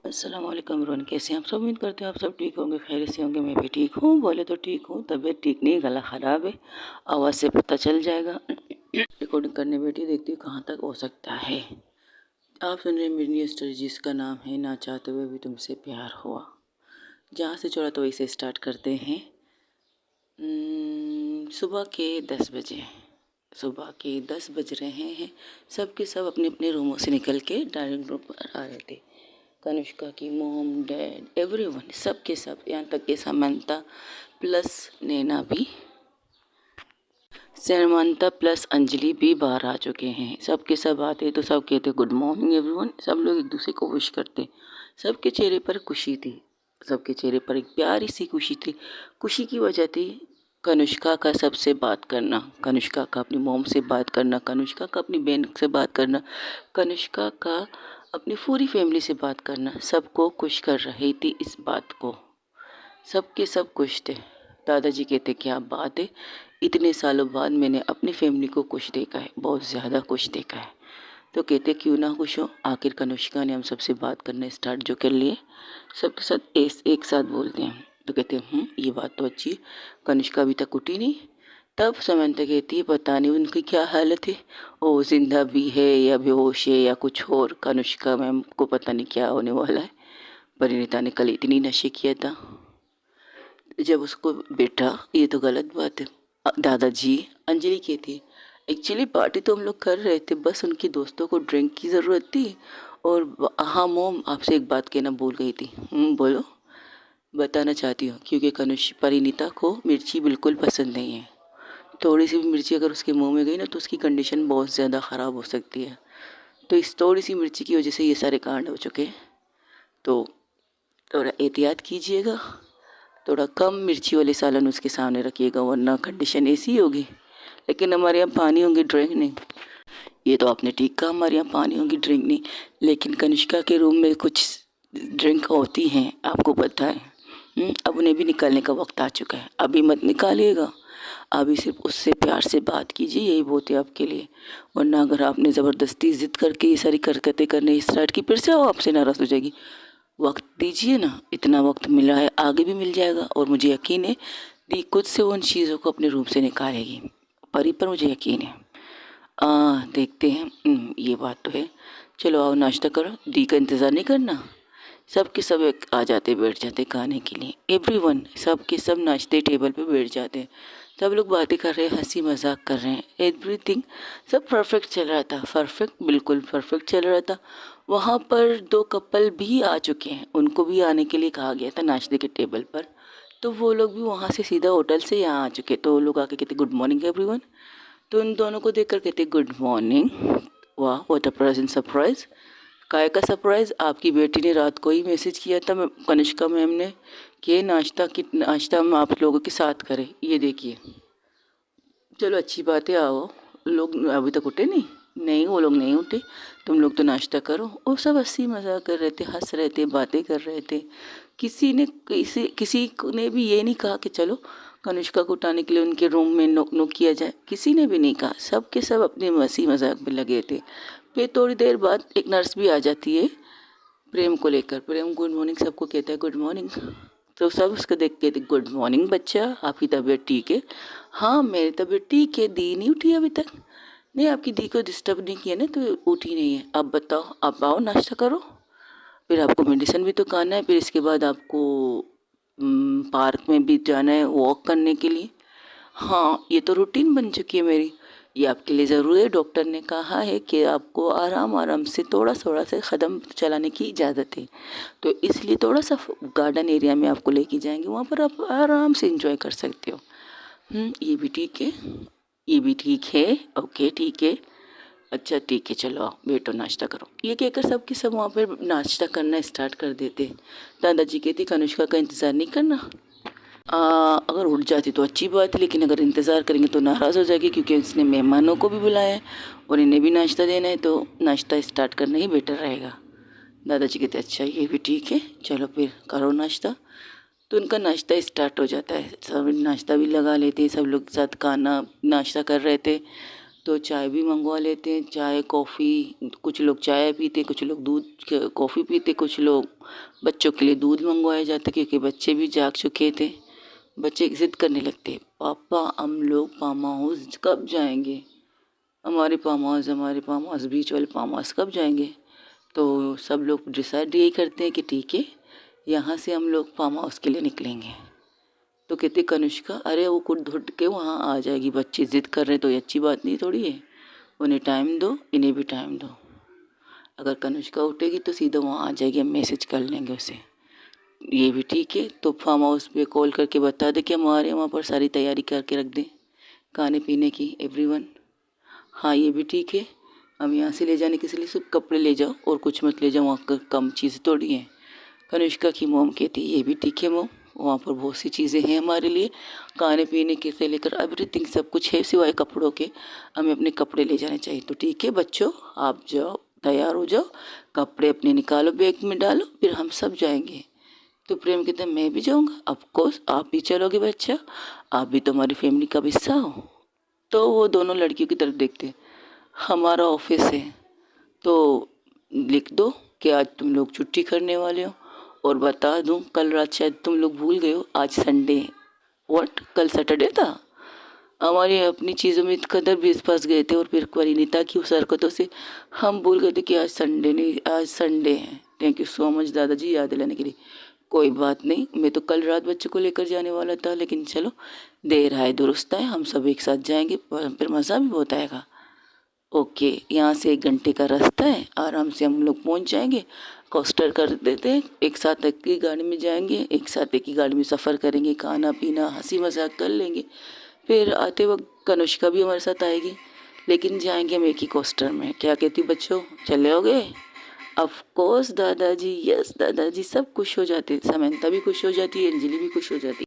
अस्सलाम वालेकुम एवरीवन, कैसे हैं आप सब। उम्मीद करते हैं आप सब ठीक होंगे, खैरियत से होंगे। मैं भी ठीक हूँ, बोले तो ठीक हूँ, तबीयत ठीक नहीं, गला ख़राब है। आवाज़ से पता चल जाएगा। रिकॉर्डिंग करने बैठी, देखती हूँ कहाँ तक हो सकता है। आप सुन रहे हैं मेरी न्यू स्टोरी जिसका नाम है ना चाहते हुए भी तुमसे प्यार हुआ। जहाँ से छोड़ा तो वहीं से स्टार्ट करते हैं। सुबह के 10 बजे, सुबह के 10 बज रहे हैं। सब के सब अपने अपने रूमों से निकल के डाइनिंग रूम पर आ रहे थे। कनिष्का की मॉम, डैड, एवरीवन, सब के सब, यहाँ तक कि समंता प्लस नैना भी, समंता प्लस अंजलि भी बाहर आ चुके हैं। सब के सब आते तो सब कहते गुड मॉर्निंग एवरीवन। सब लोग एक दूसरे को विश करते। सबके चेहरे पर खुशी थी, सबके चेहरे पर एक प्यारी सी खुशी थी। खुशी की वजह थी कनिष्का का सबसे बात करना, कनिष्का का अपनी मॉम से बात करना, कनिष्का का अपनी बहन से बात करना, कनिष्का का अपनी पूरी फैमिली से बात करना। सबको खुश कर रही थी इस बात को। सब के सब खुश थे। दादाजी कहते क्या बात है, इतने सालों बाद मैंने अपनी फैमिली को खुश देखा है, बहुत ज़्यादा खुश देखा है। तो कहते क्यों ना खुश हो, आखिर कनिष्का ने हम सबसे बात करना स्टार्ट जो कर लिए। सबके साथ एक साथ बोलते हैं। तो कहते हैं ये बात तो अच्छी, कनिष्का अभी तक उठी नहीं। तब समंता कहती है पता नहीं उनकी क्या हालत है, वो जिंदा भी है या बेहोश है या कुछ और। कनिष्का मैम को पता नहीं क्या होने वाला है। परिणीता ने कल इतनी नशे किया था जब उसको बेटा, ये तो गलत बात है। दादाजी, अंजलि कहती एक्चुअली पार्टी तो हम लोग कर रहे थे, बस उनके दोस्तों को ड्रिंक की ज़रूरत थी। और हाँ मोम, आपसे एक बात कहना भूल गई थी। बोलो। बताना चाहती हूँ क्योंकि परिणीता को मिर्ची बिल्कुल पसंद नहीं है। थोड़ी सी भी मिर्ची अगर उसके मुंह में गई ना तो उसकी कंडीशन बहुत ज़्यादा ख़राब हो सकती है। तो इस थोड़ी सी मिर्ची की वजह से ये सारे कांड हो चुके हैं। तो थोड़ा एहतियात कीजिएगा, थोड़ा कम मिर्ची वाले सालन उसके सामने रखिएगा, वरना कंडीशन ऐसी होगी। लेकिन हमारे यहाँ पानी होंगी, ड्रिंक नहीं। ये तो आपने ठीक कहा, हमारे यहाँ पानी होंगी, ड्रिंक नहीं। लेकिन कनिष्का के रूम में कुछ ड्रिंक होती हैं, आपको पता है। अब उन्हें भी निकालने का वक्त आ चुका है। अभी मत निकालिएगा, अभी सिर्फ उससे प्यार से बात कीजिए, यही बहुत है आपके लिए। वरना अगर आपने ज़बरदस्ती ज़िद करके ये सारी हरकतें करने स्टार्ट की, फिर से वो आपसे नाराज़ हो जाएगी। वक्त दीजिए ना, इतना वक्त मिला है, आगे भी मिल जाएगा। और मुझे यकीन है दी खुद से उन चीज़ों को अपने रूम से निकालेगी। परी पर मुझे यकीन है। देखते हैं। ये बात तो है। चलो आओ नाश्ता करो, दी का इंतज़ार नहीं करना। सब के सब एक आ जाते, बैठ जाते खाने के लिए। एवरीवन, सब के सब नाश्ते टेबल पे बैठ जाते हैं। सब लोग बातें कर रहे हैं, हंसी मजाक कर रहे हैं, एवरीथिंग सब परफेक्ट चल रहा था। परफेक्ट, बिल्कुल परफेक्ट चल रहा था। वहाँ पर दो कपल भी आ चुके हैं, उनको भी आने के लिए कहा गया था नाश्ते के टेबल पर। तो वो लोग भी वहाँ से सीधा होटल से यहाँ आ चुके। तो वो लोग आके कहते गुड मॉर्निंग एवरीवन। तो उन दोनों को देखकर कहते गुड मॉर्निंग। वाह, व्हाट अ प्रेजेंट सरप्राइज। काय का सरप्राइज, आपकी बेटी ने रात को ही मैसेज किया था कनिष्का मैम ने कि नाश्ता हम आप लोगों के साथ करें। ये देखिए, चलो अच्छी बात है, आओ। लोग अभी तक उठे नहीं? नहीं, वो लोग नहीं उठे। तुम लोग तो नाश्ता करो। और सब हंसी मजाक कर रहे थे, हंस रहे थे, बातें कर रहे थे। किसी ने भी ये नहीं कहा कि चलो कनिष्का को उठाने के लिए उनके रूम में नोक नोक किया जाए। किसी ने भी नहीं कहा। सब के सब अपने हंसी मजाक में लगे थे। फिर थोड़ी देर बाद एक नर्स भी आ जाती है प्रेम को लेकर। प्रेम गुड मॉर्निंग सबको कहता है गुड मॉर्निंग। तो सब उसको देख के गुड मॉर्निंग बच्चा, आपकी तबीयत ठीक है? हाँ मेरी तबीयत ठीक है, दी नहीं उठी अभी तक। नहीं, आपकी दी को डिस्टर्ब नहीं किया ना तो उठी नहीं है। अब बताओ, आप आओ नाश्ता करो, फिर आपको मेडिसिन भी तो खाना है, फिर इसके बाद आपको पार्क में भी जाना है वॉक करने के लिए। हाँ, ये तो रूटीन बन चुकी है मेरी। ये आपके लिए ज़रूरी है। डॉक्टर ने कहा है कि आपको आराम आराम से थोड़ा थोड़ा से कदम चलाने की इजाज़त है। तो इसलिए थोड़ा सा गार्डन एरिया में आपको लेके जाएंगे, वहाँ पर आप आराम से इंजॉय कर सकते हो। ये भी ठीक है, ये भी ठीक है, ओके ठीक है, अच्छा ठीक है, चलो आओ बैठो नाश्ता करो। ये कहकर सब के सब वहाँ पर नाश्ता करना स्टार्ट कर देते। दादाजी कहती कनिष्का का इंतज़ार नहीं करना। अगर उठ जाती तो अच्छी बात है, लेकिन अगर इंतज़ार करेंगे तो नाराज़ हो जाएगी, क्योंकि उसने मेहमानों को भी बुलाया है और इन्हें भी नाश्ता देना है। तो नाश्ता स्टार्ट करना ही बेटर रहेगा। दादाजी कहते अच्छा ये भी ठीक है, चलो फिर करो नाश्ता। तो उनका नाश्ता स्टार्ट हो जाता है। सब नाश्ता भी लगा लेते, सब लोग साथ खाना नाश्ता कर रहे थे। तो चाय भी मंगवा लेते हैं, चाय कॉफ़ी। कुछ लोग चाय पीते, कुछ लोग दूध कॉफ़ी पीते, कुछ लोग बच्चों के लिए दूध मंगवाया जाता, क्योंकि बच्चे भी जाग चुके थे। बच्चे ज़िद करने लगते, पापा हम लोग फार्म हाउस कब जाएंगे, हमारे फार्म हाउस बीच वाले फार्म हाउस कब जाएंगे। तो सब लोग डिसाइड यही करते हैं कि ठीक है, यहाँ से हम लोग फार्म हाउस के लिए निकलेंगे। तो कहती कनिष्का, अरे वो कुट धुट के वहाँ आ जाएगी, बच्चे ज़िद कर रहे तो ये अच्छी बात नहीं थोड़ी है, उन्हें टाइम दो, इन्हें भी टाइम दो। अगर कनिष्का उठेगी तो सीधा वहाँ आ जाएगी, हम मैसेज कर लेंगे उसे। ये भी ठीक है, तो फार्म हाउस पे कॉल करके बता दे कि हमारे वहाँ पर सारी तैयारी करके रख दें खाने पीने की एवरीवन। हाँ ये भी ठीक है, हम यहाँ से ले जाने के लिए सिर्फ कपड़े ले जाओ और कुछ मत ले जाओ, वहाँ का कम चीज़ थोड़ी है। कनिष्का की मोम कहती ये भी ठीक है मोम, वहाँ पर बहुत सी चीज़ें हैं हमारे लिए, खाने पीने के से लेकर एवरीथिंग सब कुछ है, सिवाय कपड़ों के हमें अपने कपड़े ले जाने चाहिए। तो ठीक है बच्चों, आप जाओ तैयार हो जाओ, कपड़े अपने निकालो, बैग में डालो, फिर हम सब जाएंगे। तो प्रेम कहते हैं मैं भी जाऊँगा, ऑफकोर्स आप भी चलोगे बच्चा, आप भी तो हमारी फैमिली का हिस्सा हो। तो वो दोनों लड़कियों की तरफ देखते, हमारा ऑफिस है तो लिख दो कि आज तुम लोग छुट्टी करने वाले हो, और बता दूं कल रात शायद तुम लोग भूल गए हो आज संडे है। व्हाट, कल सैटरडे था। हमारी अपनी चीज़ों में कदर भी फंस गए थे और फिर परिणीता की उस हरकतों से हम भूल गए थे कि आज संडे नहीं, आज संडे है। थैंक यू सो मच दादाजी याद दिलाने के लिए। कोई बात नहीं, मैं तो कल रात बच्चों को लेकर जाने वाला था, लेकिन चलो देर आए दुरुस्त है, हम सब एक साथ जाएंगे, फिर मज़ा भी बहुत आएगा। ओके, यहाँ से 1 घंटे का रास्ता है, आराम से हम लोग पहुँच जाएंगे। कोस्टर कर देते हैं, एक साथ एक ही गाड़ी में जाएंगे, एक साथ एक ही गाड़ी में सफ़र करेंगे, खाना पीना हंसी मजाक कर लेंगे। फिर आते वक्त कनुष्का भी हमारे साथ आएगी, लेकिन जाएंगे हम एक ही कोस्टर में। क्या कहती बच्चों, चलोगे? ऑफ कोर्स दादाजी, यस दादाजी। सब खुश हो जाते, समंता भी खुश हो जाती है, अंजलि भी खुश हो जाती,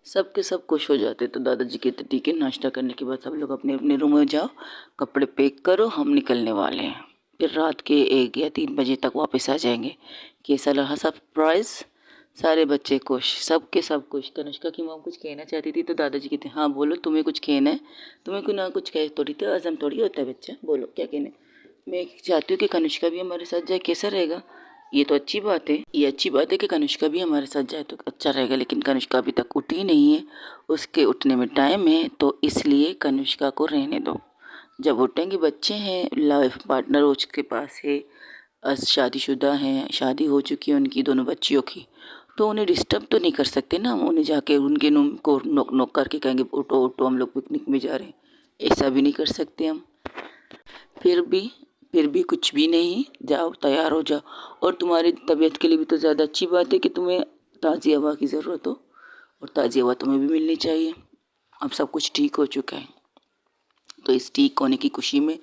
सब के सब खुश हो जाते। तो दादाजी कहते ठीक है, नाश्ता करने के बाद सब लोग अपने अपने रूम में जाओ, कपड़े पैक करो, हम निकलने वाले हैं। फिर रात के 1 या 3 बजे तक वापस आ जाएंगे। कैसा रहा सरप्राइज? सारे बच्चे खुश, सब के सब खुश। तनुष्का की मॉम कुछ कहना चाहती थी तो दादाजी कहते हाँ बोलो, तुम्हें कुछ कहना है? तुम्हें कोई ना कुछ कहे थोड़ी, तो आज़म थोड़ी होता है बच्चा, बोलो क्या कहना है। मैं चाहती हूँ कि कनिष्का भी हमारे साथ जाए, कैसा रहेगा? ये तो अच्छी बात है, ये अच्छी बात है कि कनिष्का भी हमारे साथ जाए तो अच्छा रहेगा, लेकिन कनिष्का अभी तक उठी नहीं है, उसके उठने में टाइम है, तो इसलिए कनिष्का को रहने दो। जब उठेंगे, बच्चे हैं, लाइफ पार्टनर उसके पास है, शादीशुदा हैं, शादी हो चुकी है उनकी दोनों बच्चियों की, तो उन्हें डिस्टर्ब तो नहीं कर सकते ना। हम उन्हें जाके उनके रूम को नोक नोक करके कहेंगे उठो उठो हम लोग पिकनिक में जा रहे हैं, ऐसा भी नहीं कर सकते हम। फिर भी फिर भी कुछ भी नहीं, जाओ तैयार हो जाओ। और तुम्हारी तबीयत के लिए भी तो ज़्यादा अच्छी बात है कि तुम्हें ताज़ी हवा की ज़रूरत हो, और ताज़ी हवा तुम्हें भी मिलनी चाहिए। अब सब कुछ ठीक हो चुका है, तो इस ठीक होने की खुशी में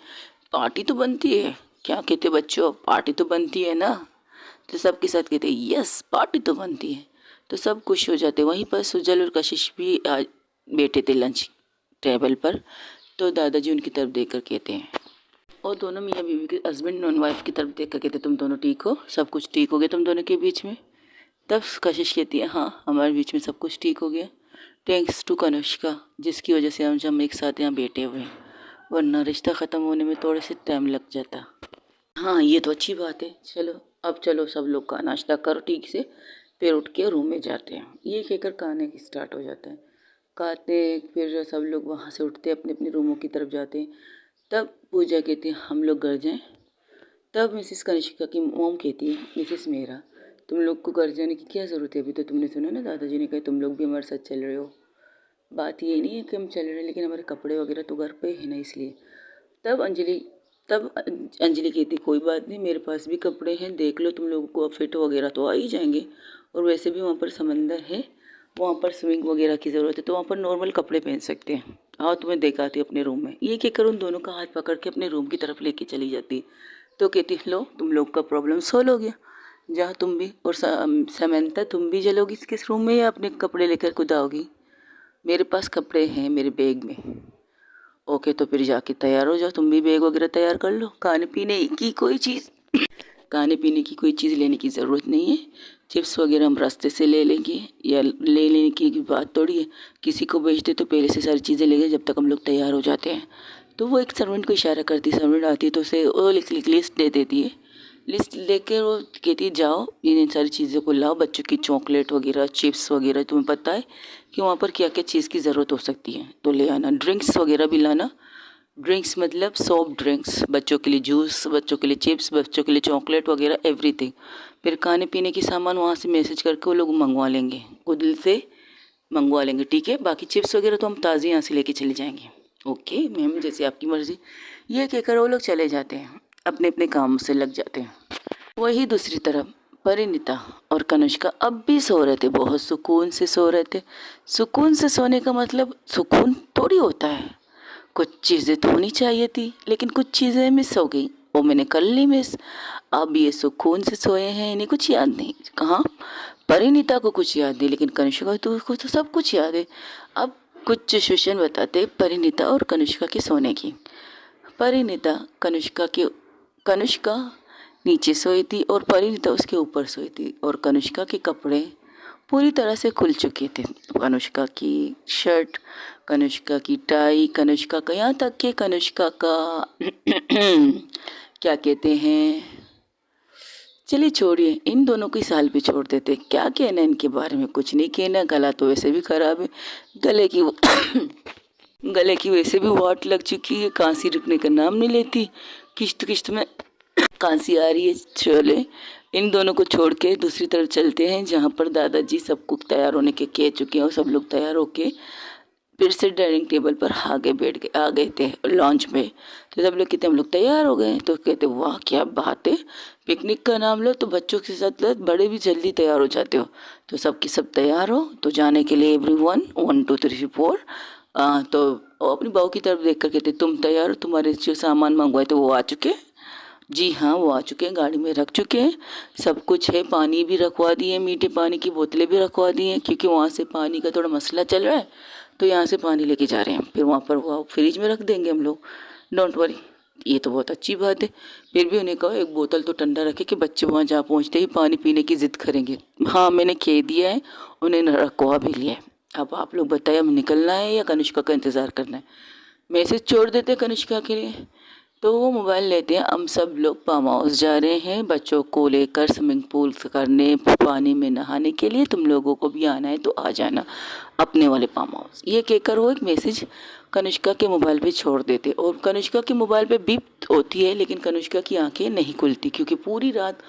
पार्टी तो बनती है। क्या कहते बच्चों, पार्टी तो बनती है ना? तो सबके साथ कहते यस पार्टी तो बनती है। तो सब खुश हो जाते। वहीं पर सुजल और कशिश भी बैठे थे लंच टेबल पर। तो दादाजी उनकी तरफ देख कर कहते हैं, और दोनों मियाँ बीवी के हस्बैंड और वाइफ की तरफ देख कर कहते तुम दोनों ठीक हो, सब कुछ ठीक हो गया तुम दोनों के बीच में? तब कशिश कहती है हाँ हमारे बीच में सब कुछ ठीक हो गया, थैंक्स टू कनुष्का, जिसकी वजह से हम एक साथ यहाँ बैठे हुए हैं, वरना रिश्ता ख़त्म होने में थोड़े से टाइम लग जाता। हाँ ये तो अच्छी बात है, चलो अब चलो सब लोग का नाश्ता करो ठीक से, फिर उठ के रूम में जाते हैं। ये कहकर खाने स्टार्ट हो जाता है, खाते फिर सब लोग वहाँ से उठते अपने अपने रूमों की तरफ जाते हैं। तब पूजा कहती है हम लोग घर जाएं। तब मिसिस कनिष्का की मोम कहती है मिसिस मेहरा, तुम लोग को घर जाने की क्या ज़रूरत है, अभी तो तुमने सुना ना दादाजी ने कहा तुम लोग भी हमारे साथ चल रहे हो। बात ये नहीं है कि हम चल रहे हैं, लेकिन हमारे कपड़े वगैरह तो घर पे है ना, इसलिए। तब अंजलि कहती कोई बात नहीं, मेरे पास भी कपड़े हैं, देख लो तुम लोगों को फिट वगैरह तो आ ही जाएंगे, और वैसे भी वहाँ पर समंदर है, वहाँ पर स्विमिंग वगैरह की ज़रूरत है, तो वहाँ पर नॉर्मल कपड़े पहन सकते हैं। आओ तुम्हें दिखाती हूँ अपने रूम में। ये कहकर उन दोनों का हाथ पकड़ के अपने रूम की तरफ लेके चली जाती। तो कहती लो तुम लोग का प्रॉब्लम सॉल्व हो गया, जहाँ तुम भी और समंता तुम भी चलोगी किस रूम में या अपने कपड़े लेकर खुद आओगी? मेरे पास कपड़े हैं मेरे बैग में। ओके तो फिर जाके तैयार हो जाओ, तुम भी बैग वगैरह तैयार कर लो, खाने पीने की कोई चीज़ खाने पीने की कोई चीज़ लेने की ज़रूरत नहीं है। चिप्स वगैरह हम रास्ते से ले लेंगे, या ले लेने की बात थोड़ी है। किसी को भेजते तो पहले से सारी चीज़ें लेंगे जब तक हम लोग तैयार हो जाते हैं। तो वो एक सर्वेंट को इशारा करती है, सर्वेंट आती है तो उसे वो लिस्ट दे देती है। लिस्ट लेकर वो कहती है जाओ इन सारी चीज़ों को लाओ, बच्चों की चॉकलेट वगैरह, चिप्स वगैरह, तुम्हें पता है कि वहाँ पर क्या क्या चीज़ की ज़रूरत हो सकती है तो ले आना। ड्रिंक्स वगैरह भी लाना। ड्रिंक्स मतलब सॉफ्ट ड्रिंक्स, बच्चों के लिए जूस, बच्चों के लिए चिप्स, बच्चों के लिए चॉकलेट वगैरह, एवरीथिंग। फिर खाने पीने की सामान वहाँ से मैसेज करके वो लोग मंगवा लेंगे, खुद से मंगवा लेंगे, ठीक है। बाकी चिप्स वगैरह तो हम ताज़े यहाँ से लेके चले जाएंगे। ओके मैम, जैसे आपकी मर्ज़ी। ये कहकर वो लोग चले जाते हैं, अपने अपने काम से लग जाते हैं। वही दूसरी तरफ परिणीता और कनिष्का अब भी सो रहे थे, बहुत सुकून से सो रहे थे। सुकून से सोने का मतलब सुकून थोड़ी होता है। कुछ चीज़ें तो होनी चाहिए थी, लेकिन कुछ चीज़ें मिस हो गई, वो मैंने कर ली मिस। अब ये सुकून से सोए हैं, इन्हें कुछ याद नहीं। कहाँ परिणीता को कुछ याद नहीं, लेकिन कनिष्का को तो सब कुछ याद है। अब कुछ सिचुएशन बताते परिणीता और कनिष्का के सोने की। परिणीता कनिष्का नीचे सोई थी और परिणीता उसके ऊपर सोई थी, और कनिष्का के कपड़े पूरी तरह से खुल चुके थे। कनिष्का की शर्ट, कनिष्का की टाई, कनिष्का का, यहाँ तक कि कनिष्का का क्या कहते हैं, चलिए छोड़िए, इन दोनों को इस हाल पे छोड़ देते। क्या कहना इनके बारे में, कुछ नहीं कहना। गला तो वैसे भी खराब है, गले की वैसे भी वाट लग चुकी है, खांसी रुकने का नाम नहीं लेती, किश्त किश्त में खांसी आ रही है। चले इन दोनों को छोड़ के दूसरी तरफ चलते हैं, जहाँ पर दादाजी सबको तैयार होने के कह चुके हैं, और सब लोग तैयार होके फिर से डाइनिंग टेबल पर आ गए थे लॉन्च में। तो सब लोग कहते हम लोग तैयार हो गए, तो कहते वाह क्या बात है, पिकनिक का नाम लो तो बच्चों के साथ बड़े भी जल्दी तैयार हो जाते हो। तो सबके सब तैयार हो तो जाने के लिए एवरीवन 1 2 3 4। तो अपनी बहू की तरफ देख कर कहते तुम तैयार हो, तुम्हारे जो सामान मंगवाए थे वो आ चुके? जी हाँ वो आ चुके हैं, गाड़ी में रख चुके हैं, सब कुछ है। पानी भी रखवा दिए, मीठे पानी की बोतलें भी रखवा दी हैं, क्योंकि वहाँ से पानी का थोड़ा मसला चल रहा है, तो यहाँ से पानी लेके जा रहे हैं। फिर वहाँ पर वो फ्रिज में रख देंगे हम लोग, डोंट वरी। ये तो बहुत अच्छी बात है। फिर भी उन्हें कहो एक बोतल तो ठंडा रखे कि बच्चे वहाँ जा पहुँचते ही पानी पीने की ज़िद करेंगे। हाँ मैंने कह दिया है, उन्हें रखवा भी लिया है। अब आप लोग बताइए, हमें निकलना है या कनिष्का का इंतज़ार करना है? मैसेज छोड़ देते कनिष्का के लिए। तो वो मोबाइल लेते हैं, हम सब लोग फार्म हाउस जा रहे हैं बच्चों को लेकर स्विमिंग पूल करने, पानी में नहाने के लिए, तुम लोगों को भी आना है तो आ जाना अपने वाले फार्म हाउस। ये कहकर वो एक मैसेज कनिष्का के मोबाइल पे छोड़ देते, और कनिष्का के मोबाइल पे बीप होती है, लेकिन कनिष्का की आंखें नहीं खुलती, क्योंकि पूरी रात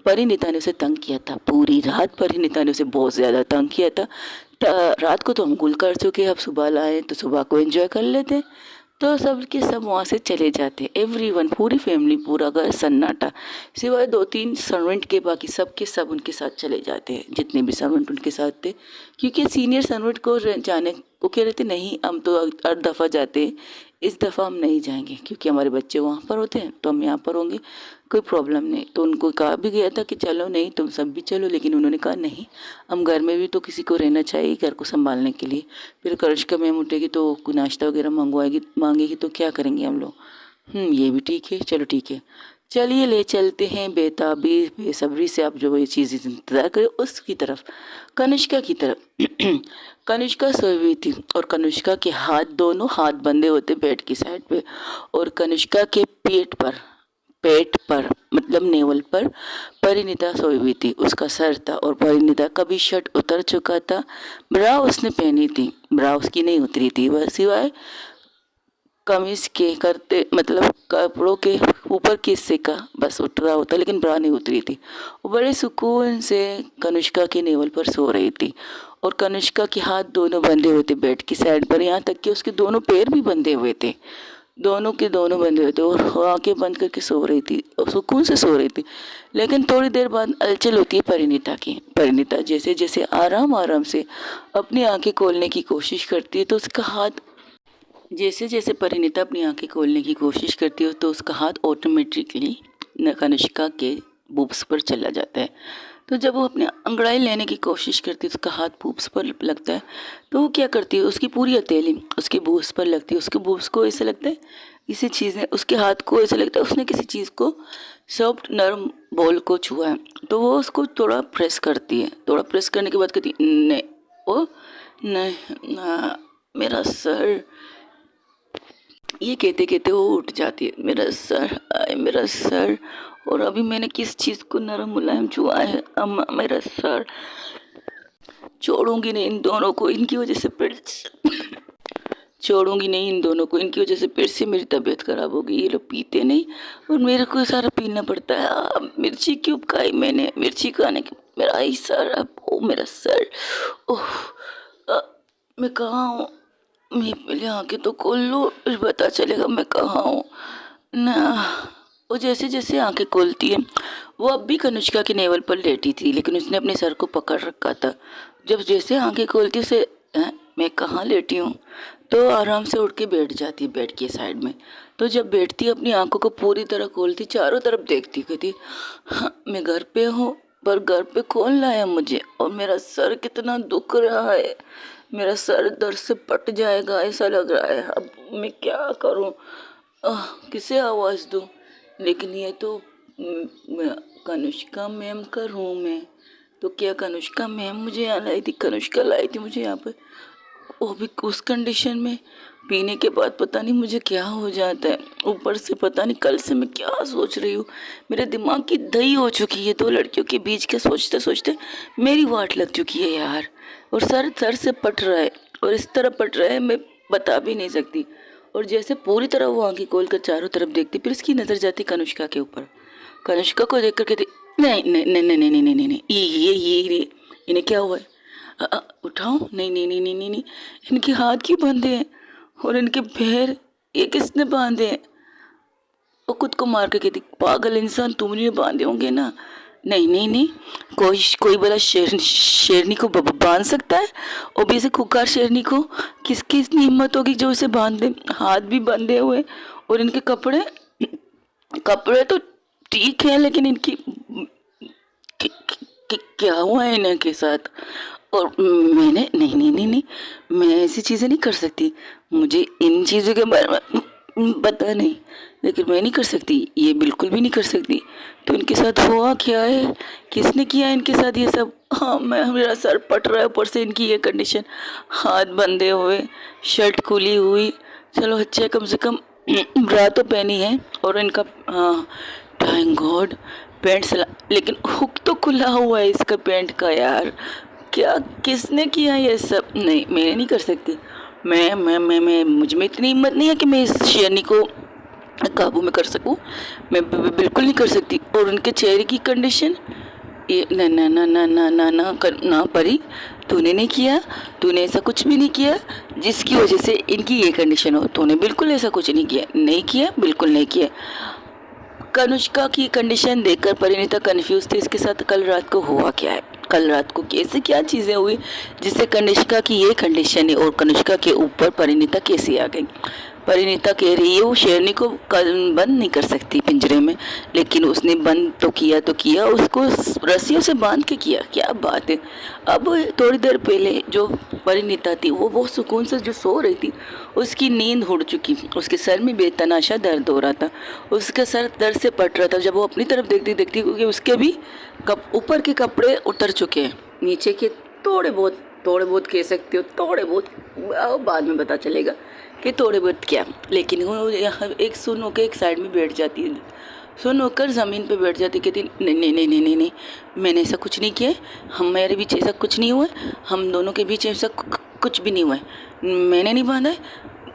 परिणीता ने उसे तंग किया था। पूरी रात परिणीता ने उसे बहुत ज़्यादा तंग किया था। रात को तो हम गुल कर चुके, अब सुबह लाए तो सुबह को एंजॉय कर लेते। तो सब के सब वहाँ से चले जाते, एवरीवन, पूरी फैमिली, पूरा घर सन्नाटा, सिवाय 2 3 सर्वेंट के, बाकी सब के सब उनके साथ चले जाते हैं, जितने भी सर्वेंट उनके साथ थे। क्योंकि सीनियर सर्वेंट को जाने को कह रहे थे नहीं हम तो हर दफ़ा जाते हैं, इस दफ़ा हम नहीं जाएंगे, क्योंकि हमारे बच्चे वहाँ पर होते हैं तो हम यहाँ पर होंगे, कोई प्रॉब्लम नहीं। तो उनको कहा भी गया था कि चलो नहीं तुम सब भी चलो, लेकिन उन्होंने कहा नहीं, हम घर में भी तो किसी को रहना चाहिए घर को संभालने के लिए। फिर कनिष्का मैम उठेगी तो नाश्ता वगैरह मांगेगी तो क्या करेंगे हम लोग। ये भी ठीक है, चलो ठीक है, चलिए ले चलते हैं बेताबी बेसब्री से। आप जो ये चीज़ इंतज़ार करें उसकी तरफ, कनिष्का की तरफ। कनिष्का सोई हुई थी, और कनिष्का के दोनों हाथ बंधे होते बेड की साइड पे, और कनिष्का के पेट पर मतलब नेवल पर परिणीता सोई हुई थी। उसका सर था, और परिणीता का भी शर्ट उतर चुका था, ब्रा उसने पहनी थी, ब्रा उसकी नहीं उतरी थी, वह सिवाय कमीज के करते मतलब कपड़ों के ऊपर के हिस्से का बस उठ रहा होता, लेकिन ब्रा नहीं उतरी थी। वो बड़े सुकून से कनिष्का के नेवल पर सो रही थी, और कनिष्का के हाथ दोनों बंधे हुए थे बेड की साइड पर, यहाँ तक कि उसके दोनों पैर भी बंधे हुए थे, दोनों के दोनों बंधे हुए थे, और आंखें बंद करके सो रही थी, और सुकून से सो रही थी। लेकिन थोड़ी देर बाद हलचल होती है परिणीता की। परिणीता जैसे जैसे आराम आराम से अपनी आंखें खोलने की कोशिश करती है, तो उसका हाथ, जैसे जैसे परिणीता अपनी आंखें खोलने की कोशिश करती है, तो उसका हाथ ऑटोमेटिकली कनिष्का के बूब्स पर चला जाता है। तो जब वो अपने अंगड़ाई लेने की कोशिश करती है, उसका हाथ बूब्स पर लगता है, तो वो क्या करती है, उसकी पूरी हथेली उसके बूब्स पर लगती है। उसके बूब्स को ऐसा लगता है किसी चीज़ ने उसके हाथ को, ऐसा लगता है उसने किसी चीज़ को सॉफ्ट नरम बॉल को छुआ है, तो वो उसको थोड़ा प्रेस करती है। थोड़ा प्रेस करने के बाद कहती है नहीं, ओ नहीं ना, मेरा सर। ये कहते कहते वो उठ जाती है। मेरा सर, आए मेरा सर। और अभी मैंने किस चीज़ को नरम मुलायम छुआ है, अम्मा मेरा सर। छोड़ूंगी नहीं इन दोनों को, इनकी वजह से फिर छोड़ूंगी नहीं इन दोनों को, इनकी वजह से फिर से मेरी तबीयत खराब होगी। ये लोग पीते नहीं और मेरे को सारा पीना पड़ता है। मिर्ची क्यों खाई मैंने, मिर्ची खाने के मेरा ही सर, अब ओ मेरा सर। ओह, मैं कहाँ हूँ? मैं पहले आँखें तो खोल लूँ, फिर पता चलेगा मैं कहाँ हूँ ना। वो जैसे जैसे आंखें खोलती है, वो अब भी कनुष्का के नेवल पर लेटी थी, लेकिन उसने अपने सर को पकड़ रखा था। जब जैसे आंखें खोलती उसे मैं कहाँ लेटी हूँ, तो आराम से उठ के बैठ जाती है बेड के साइड में। तो जब बैठती अपनी आंखों को पूरी तरह खोलती, चारों तरफ देखती, कहती हाँ मैं घर पे हूँ, पर घर पे कौन लाया मुझे, और मेरा सर कितना दुख रहा है, मेरा सर दर्द से पट जाएगा ऐसा लग रहा है। अब मैं क्या करूँ, किसे आवाज़ दूँ? लेकिन ये तो कनुष्का मैम का रूम है, तो क्या कनुष्का मैम मुझे यहाँ लाई थी? कनुष्का लाई थी मुझे यहाँ पे, वो भी उस कंडीशन में। पीने के बाद पता नहीं मुझे क्या हो जाता है, ऊपर से पता नहीं कल से मैं क्या सोच रही हूँ। मेरे दिमाग की दही हो चुकी है दो लड़कियों के बीच के सोचते सोचते, मेरी वाट लग चुकी है यार। और सर सर से पट रहा है, और इस तरह पट रहा है मैं बता भी नहीं सकती। और जैसे पूरी तरह वो आंखें खोल कर चारों तरफ देखती, फिर उसकी नज़र जाती कनुष्का के ऊपर। कनुष्का को देख कर कहती नहीं नहीं नहीं नहीं नहीं नहीं नहीं नहीं, ये इन्हें क्या हुआ है? उठाओ, नहीं नहीं नहीं नहीं नहीं नहीं, इनके हाथ क्यों बांधे हैं और इनके पैर ये किसने बांधे हैं? वो खुद को मार के कहती पागल इंसान, तुमने बांधे होंगे ना। नहीं नहीं नहीं, कोई बड़ा शेरनी को बांध सकता है, और भी ऐसे खुकार शेरनी को? किसकी इतनी हिम्मत होगी जो उसे बांध दे? हाथ भी बंधे हुए, और इनके कपड़े कपड़े तो ठीक है, लेकिन इनकी क्या हुआ है इनके साथ? और मैंने नहीं नहीं नहीं नहीं, मैं ऐसी चीज़ें नहीं कर सकती, मुझे इन चीज़ों के बारे में पता नहीं, लेकिन मैं नहीं कर सकती, ये बिल्कुल भी नहीं कर सकती। तो इनके साथ हुआ क्या है, किसने किया इनके साथ ये सब? हाँ, मेरा सर पट रहा है, ऊपर से इनकी ये कंडीशन, हाथ बंधे हुए, शर्ट खुली हुई। चलो अच्छा, कम से कम ब्रा तो पहनी है, और इनका हाँ थैंक गॉड पैंट सिला, लेकिन हुक तो खुला हुआ है इसका पैंट का यार। क्या किसने किया ये सब? नहीं, मैं नहीं कर सकती। मैं मुझ में इतनी हिम्मत नहीं है कि मैं इस शेरनी को काबू में कर सकूं। मैं बिल्कुल नहीं कर सकती। और उनके चेहरे की कंडीशन, ये ना ना ना ना ना ना ना ना परी, तूने नहीं किया, तूने ऐसा कुछ भी नहीं किया जिसकी वजह से इनकी ये कंडीशन हो। तूने बिल्कुल ऐसा कुछ नहीं किया, नहीं किया, बिल्कुल नहीं किया। कनुष्का की कंडीशन देखकर परिणीता कंफ्यूज थी, इसके साथ कल रात को हुआ क्या है, कल रात को कैसे क्या चीज़ें हुई जिससे कनिष्का की ये कंडीशन है, और कनिष्का के ऊपर परिणीता कैसे आ गई। परिणीता कह रही है वो शेरनी को बंद नहीं कर सकती पिंजरे में, लेकिन उसने बंद तो किया, उसको रस्सियों से बांध के किया। क्या बात है। अब थोड़ी देर पहले जो परिणीता थी वो बहुत सुकून से जो सो रही थी, उसकी नींद उड़ चुकी, उसके सर में बेतनाशा दर्द हो रहा था, उसका सर दर्द से पट रहा था। जब वो अपनी तरफ देखती क्योंकि उसके भी ऊपर के कपड़े उतर चुके हैं, नीचे के थोड़े बहुत कह सकते हो, थोड़े बहुत, बाद में पता चलेगा कि थोड़े बहुत क्या। लेकिन वो यहाँ एक सुन होकर एक साइड में बैठ जाती है, सुन होकर ज़मीन पे बैठ जाती, कहती नहीं नहीं नहीं नहीं नहीं नहीं, मैंने ऐसा कुछ नहीं किया, हमारे बीच ऐसा कुछ नहीं हुआ, हम दोनों के बीच ऐसा कुछ भी नहीं हुआ है, मैंने नहीं बांधा है,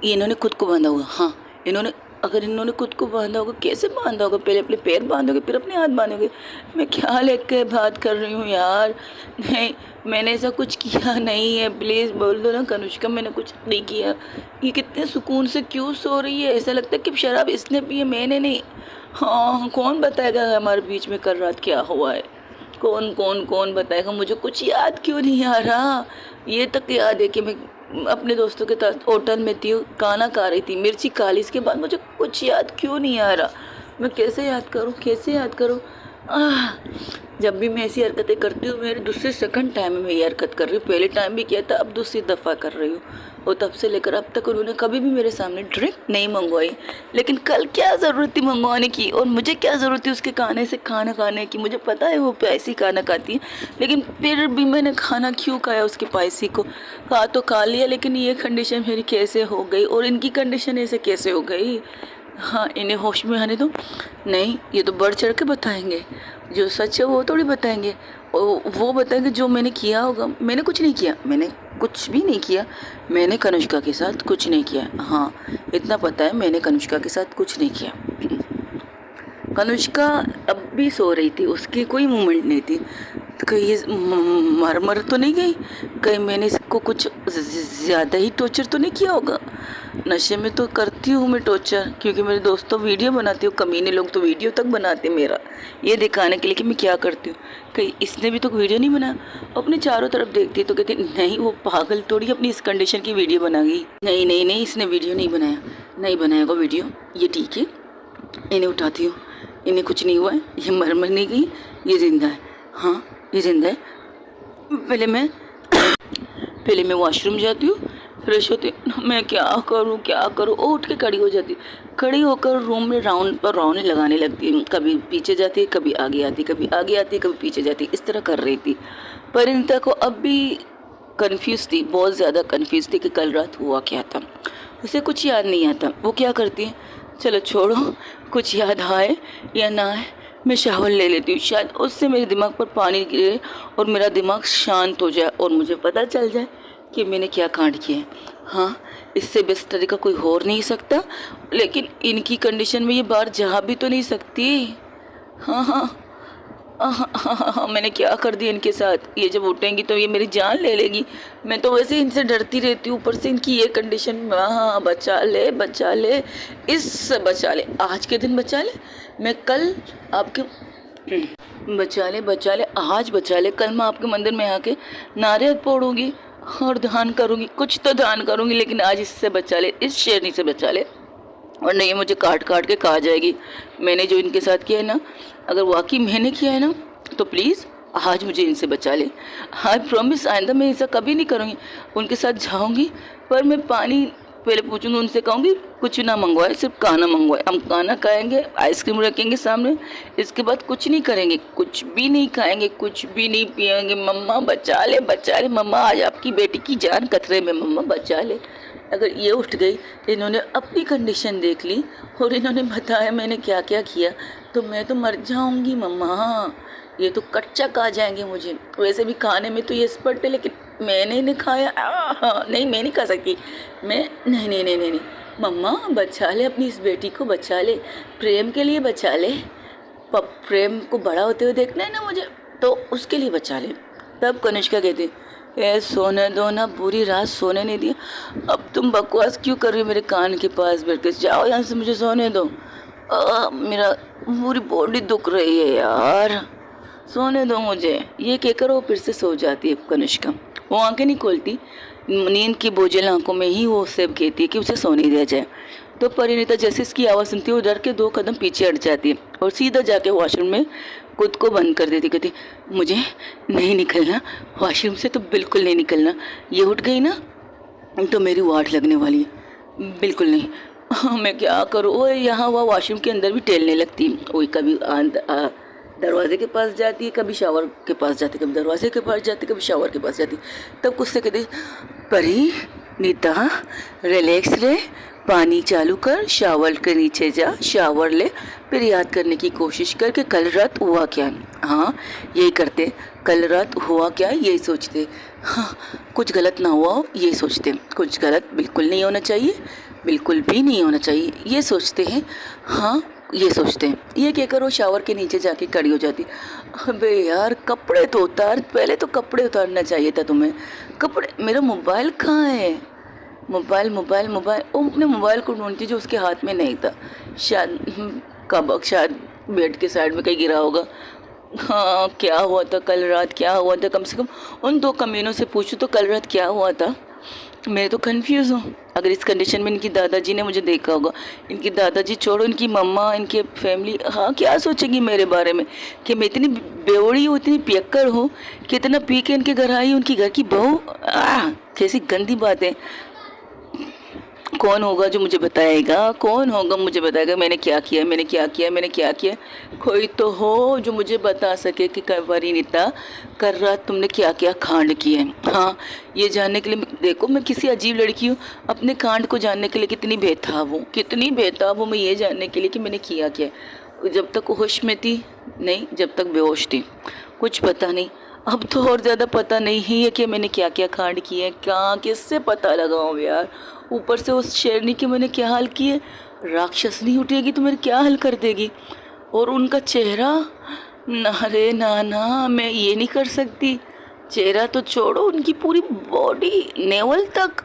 इन्होंने खुद को बांधा होगा। हाँ, अगर इन्होंने खुद को बांधा होगा, कैसे बांधा होगा? पहले अपने पैर बांधोगे, फिर अपने हाथ बांधोगे। मैं क्या लेकर बात कर रही हूँ यार? नहीं, मैंने ऐसा कुछ किया नहीं है, प्लीज़ बोल दो ना कनुष्का, मैंने कुछ नहीं किया। ये कितने सुकून से क्यों सो रही है? ऐसा लगता है कि शराब इसने पी है, मैंने नहीं। हाँ, कौन बताएगा हमारे बीच में कल रात क्या हुआ है? कौन बताएगा? मुझे कुछ याद क्यों नहीं आ रहा? ये तक याद है कि मैं अपने दोस्तों के साथ होटल में थी, खाना खा रही थी, मिर्ची खा ली, इसके बाद मुझे कुछ याद क्यों नहीं आ रहा? मैं कैसे याद करूँ? जब भी मैं ऐसी हरकतें करती हूँ, मेरे दूसरे सेकंड टाइम में ये हरकत कर रही हूँ। पहले टाइम भी किया था, अब दूसरी दफ़ा कर रही हूँ। और तब से लेकर अब तक उन्होंने कभी भी मेरे सामने ड्रिंक नहीं मंगवाई। लेकिन कल क्या ज़रूरत थी मंगवाने की, और मुझे क्या ज़रूरत थी उसके खाने से खाना खाने की। मुझे पता है वो पैसी खाना खाती है, लेकिन फिर भी मैंने खाना क्यों खाया उसके पैसी को। खा तो खा लिया, लेकिन ये कंडीशन मेरी कैसे हो गई और इनकी कंडीशन ऐसे कैसे हो गई। हाँ, इन्हें होश में आने दो। नहीं, ये तो बढ़ चढ़ के बताएंगे, जो सच है वो थोड़ी बताएंगे। और वो बताएंगे जो मैंने किया होगा। मैंने कुछ नहीं किया, मैंने कुछ भी नहीं किया। मैंने कनुष्का के साथ कुछ नहीं किया। हाँ, इतना पता है, मैंने कनुष्का के साथ कुछ नहीं किया। कनुष्का अब भी सो रही थी, उसकी कोई मूवमेंट नहीं थी। कहीं ये मर तो नहीं गई, कहीं मैंने इसको कुछ ज़्यादा ही टॉर्चर तो नहीं किया होगा। नशे में तो करती हूँ मैं टॉर्चर, क्योंकि मेरे दोस्त तो वीडियो बनाती हूँ, कमीने लोग तो वीडियो तक बनाते मेरा, ये दिखाने के लिए कि मैं क्या करती हूँ। कहीं इसने भी तो वीडियो नहीं बनाया। अपने चारों तरफ देखती तो कहती नहीं, वो पागल थोड़ी अपनी इस कंडीशन की वीडियो बना गई। नहीं नहीं नहीं, इसने वीडियो नहीं बनाया, नहीं बनाएगा वीडियो, ये ठीक है। इन्हें उठाती हूँ, इन्हें कुछ नहीं हुआ है, ये मर नहीं गई, ये जिंदा है। हाँ, ये जिंदा है। पहले मैं वॉशरूम जाती हूँ, फ्रेश होती हूँ। मैं क्या करूँ, वो उठ के खड़ी हो जाती, खड़ी होकर रूम में राउंड पर राउंड लगाने लगती है। कभी पीछे जाती है, कभी आगे आती, कभी आगे आती, कभी पीछे जाती, इस तरह कर रही थी। परिणीता को अब भी कन्फ्यूज़ थी, बहुत ज़्यादा कन्फ्यूज़ थी कि कल रात हुआ क्या था। उसे कुछ याद नहीं आता। वो क्या करती है, चलो छोड़ो, कुछ याद आए या ना आए, मैं शावर ले लेती हूँ। शायद उससे मेरे दिमाग पर पानी गिरे और मेरा दिमाग शांत हो जाए और मुझे पता चल जाए कि मैंने क्या कांड किया है। हाँ, इससे बेस्ट तरीका कोई हो नहीं सकता, लेकिन इनकी कंडीशन में ये बाहर जा भी तो नहीं सकती। हाँ हाँ हाँ, मैंने क्या कर दिया इनके साथ। ये जब उठेंगी तो ये मेरी जान ले लेगी। मैं तो वैसे इनसे डरती रहती हूँ, ऊपर से इनकी ये कंडीशन। हाँ, बचा ले, इससे बचा ले, आज के दिन बचा ले। मैं कल आपके बचा ले, आज बचा ले। कल मैं आपके मंदिर में आके नारियल फोड़ूंगी और दान करूंगी, कुछ तो दान करूंगी, लेकिन आज इससे बचा ले, इस शेरनी से बचा ले, और नहीं मुझे काट काट के खा जाएगी। मैंने जो इनके साथ किया है ना, अगर वाकई मैंने किया है ना, तो प्लीज़ आज मुझे इनसे बचा ले। आई प्रॉमिस, आइंदा मैं ऐसा कभी नहीं करूँगी। उनके साथ जाऊँगी, पर मैं पानी पहले पूछूंगी, उनसे कहूँगी कुछ ना मंगवाए, सिर्फ खाना मंगवाए। हम खाना खाएंगे, आइसक्रीम रखेंगे सामने, इसके बाद कुछ नहीं करेंगे, कुछ भी नहीं खाएंगे, कुछ भी नहीं पिएंगे। मम्मा बचा ले, मम्मा आज आपकी बेटी की जान खतरे में, मम्मा बचा ले। अगर ये उठ गई, इन्होंने अपनी कंडीशन देख ली और इन्होंने बताया मैंने क्या क्या किया, तो मैं तो मर जाऊंगी मम्मा। ये तो कच्चा खा जाएंगे मुझे। वैसे भी खाने में तो ये एक्सपर्ट है, लेकिन मैंने नहीं खाया। नहीं, मैं नहीं खा सकती। मैं नहीं, मम्मा बचा ले, अपनी इस बेटी को बचा ले, प्रेम के लिए बचा ले। प्रेम को बड़ा होते हुए देखना है ना मुझे, तो उसके लिए बचा ले। तब कनिष्का कहती, ए सोने दो ना, पूरी रात सोने नहीं दिया। अब तुम बकवास क्यों कर रही हो मेरे कान के पास बैठ के? जाओ यहाँ से, मुझे सोने दो। मेरा पूरी बॉडी दुख रही है यार, सोने दो मुझे। ये कहकर वो फिर से सो जाती है कनिष्का। वो आंखें नहीं खोलती, नींद की बोझिल आंखों में ही वो सब कहती है कि उसे सोने दिया जाए। तो परिणीता जैसे इसकी आवाज़ सुनती है, वो डर के 2 कदम पीछे हट जाती है और सीधा जाके वॉशरूम में खुद को बंद कर देती। कहती मुझे नहीं निकलना, वॉशरूम से तो बिल्कुल नहीं निकलना। ये उठ गई ना तो मेरी वाट लगने वाली है, बिल्कुल नहीं। मैं क्या करूँ? वो यहाँ वह वॉशरूम के अंदर भी टहलने लगती। वही कभी दरवाजे के पास जाती है, कभी शावर के पास जाती, कभी दरवाजे के पास जाती, कभी शावर के पास जाती। तब कुछ से कहती परिणीता रिलैक्स रहे, पानी चालू कर, शावर के नीचे जा, शावर ले, फिर याद करने की कोशिश कर कि कल रात हुआ क्या। हाँ, यही करते, कल रात हुआ क्या यही सोचते। हाँ, कुछ गलत ना हुआ हो ये सोचते, कुछ गलत बिल्कुल नहीं होना चाहिए, बिल्कुल भी नहीं होना चाहिए, ये सोचते हैं। हाँ, ये सोचते हैं। ये कहकर वो शावर के नीचे जाके खड़ी हो जाती। अबे यार, कपड़े तो उतार, पहले तो कपड़े उतारना चाहिए था तुम्हें। कपड़े, मेरा मोबाइल कहाँ है? मोबाइल। वो अपने मोबाइल को ढूंढती जो उसके हाथ में नहीं था। शायद बेड के साइड में कहीं गिरा होगा। हाँ, क्या हुआ था कल रात, क्या हुआ था? कम से कम उन 2 कमीनों से पूछूं तो कल रात क्या हुआ था। मैं तो कंफ्यूज हूँ। अगर इस कंडीशन में इनकी दादाजी ने मुझे देखा होगा, इनकी दादाजी छोड़ो, इनकी मम्मा, इनके फैमिली, हाँ क्या सोचेगी मेरे बारे में कि मैं इतनी बेवड़ी हूँ, इतनी पियक्कड़ हूँ कि इतना पी के इनके घर आई, उनकी घर की बहू। कैसी गंदी बातें। कौन होगा जो मुझे बताएगा, कौन होगा मुझे बताएगा मैंने क्या किया, मैंने क्या किया, मैंने क्या किया। कोई तो हो जो मुझे बता सके कि परिणीता कर रात तुमने क्या क्या कांड किए। हाँ, ये जानने के लिए देखो मैं किसी अजीब लड़की हूँ, अपने कांड को जानने के लिए कितनी बेताब हूँ, कितनी बेताब हूँ मैं ये जानने के लिए कि मैंने किया क्या। जब तक होश में थी नहीं, जब तक बेहोश थी कुछ पता नहीं। अब तो और ज़्यादा पता नहीं ही है कि मैंने क्या क्या कांड किए, क्या किससे पता लगाऊं यार। ऊपर से उस शेरनी के मैंने क्या हाल किए। राक्षसनी उठेगी तो मेरे क्या हाल कर देगी। और उनका चेहरा, ना रे ना ना, मैं ये नहीं कर सकती। चेहरा तो छोड़ो, उनकी पूरी बॉडी नेवल तक।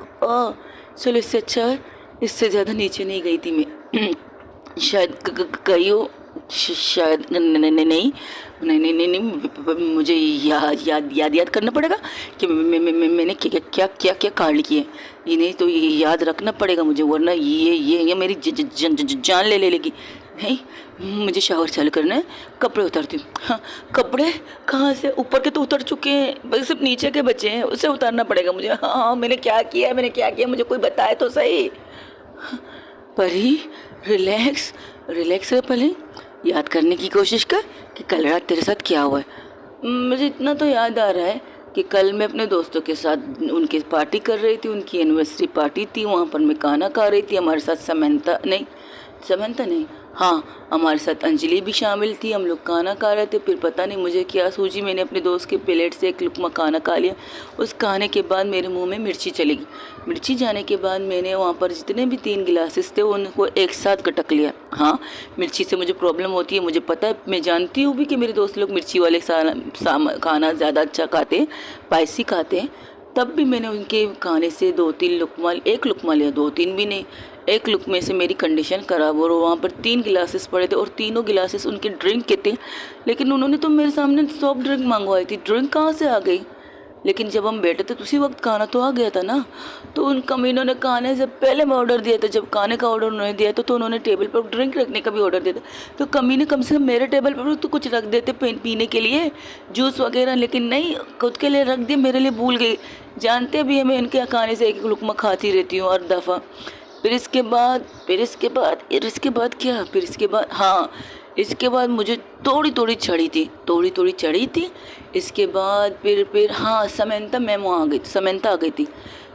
चलो इससे अच्छा है, इससे ज़्यादा नीचे नहीं गई थी मैं। शायद गई हो, शायद नहीं नहीं नहीं नहीं नहीं नहीं, मुझे याद करना पड़ेगा कि मैंने क्या क्या क्या क्या कांड किए। ये नहीं तो ये याद रखना पड़ेगा मुझे, वरना ये मेरी जान ले लेगी। नहीं, मुझे शावर चालू करना है, कपड़े उतारती हूँ। हाँ, कपड़े कहाँ से, ऊपर के तो उतर चुके हैं, बस सिर्फ नीचे के बचे हैं, उसे उतारना पड़ेगा मुझे। हाँ, मैंने क्या किया, मैंने क्या किया, मुझे कोई बताए तो सही। परी, रिलैक्स रिलैक्स रह, पहले याद करने की कोशिश कर कि कल रात तेरे साथ क्या हुआ है। मुझे इतना तो याद आ रहा है कि कल मैं अपने दोस्तों के साथ उनकी पार्टी कर रही थी, उनकी एनिवर्सरी पार्टी थी, वहाँ पर मैं खाना खा रही थी। हमारे साथ समंता नहीं, हाँ हमारे साथ अंजलि भी शामिल थी। हम लोग खाना खा रहे थे, फिर पता नहीं मुझे क्या सूझी, मैंने अपने दोस्त के प्लेट से एक लुकमा खाना खा लिया। उस खाने के बाद मेरे मुंह में मिर्ची चली गई। मिर्ची जाने के बाद मैंने वहाँ पर जितने भी 3 गिलासेस थे उनको एक साथ गटक लिया। हाँ, मिर्ची से मुझे प्रॉब्लम होती है, मुझे पता है, मैं जानती हूँ भी कि मेरे दोस्त लोग मिर्ची वाले खाना ज़्यादा अच्छा खाते हैं, स्पाइसी खाते हैं। तब भी मैंने उनके खाने से 2-3 लुकमा, एक लुकमा लिया, 2-3 भी नहीं, एक लुकमे से मेरी कंडीशन ख़राब। और वहाँ पर 3 गिलासेस पड़े थे और तीनों गिलासेस उनके ड्रिंक के थे। लेकिन उन्होंने तो मेरे सामने सॉफ्ट ड्रिंक मंगवाई थी, ड्रिंक कहाँ से आ गई। लेकिन जब हम बैठे थे तो उसी वक्त खाना तो आ गया था ना। तो उन कमीनों ने खाने से पहले मैं ऑर्डर दिया था, जब खाने का ऑर्डर उन्होंने दिया था तो उन्होंने टेबल पर ड्रिंक रखने का भी ऑर्डर दिया था। तो कमीने कम से कम मेरे टेबल पर तो कुछ रख देते पीने के लिए, जूस वगैरह, लेकिन नहीं, खुद के लिए रख दिए, मेरे लिए भूल गई। जानते भी हमें इनके खाने से एक लुकमा खाती रहती हूँ हर दफ़ा। फिर इसके बाद हाँ, इसके बाद मुझे थोड़ी चढ़ी थी। इसके बाद फिर हाँ, समंता मैम वहाँ आ गई, समंता आ गई थी।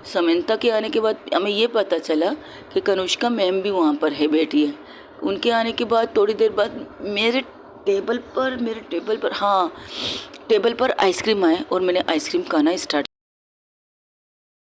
समंता के आने के बाद हमें ये पता चला कि कनुष्का मैम भी वहाँ पर है, बैठी है। उनके आने के बाद थोड़ी देर बाद मेरे टेबल पर हाँ, टेबल पर आइसक्रीम आए और मैंने आइसक्रीम खाना स्टार्ट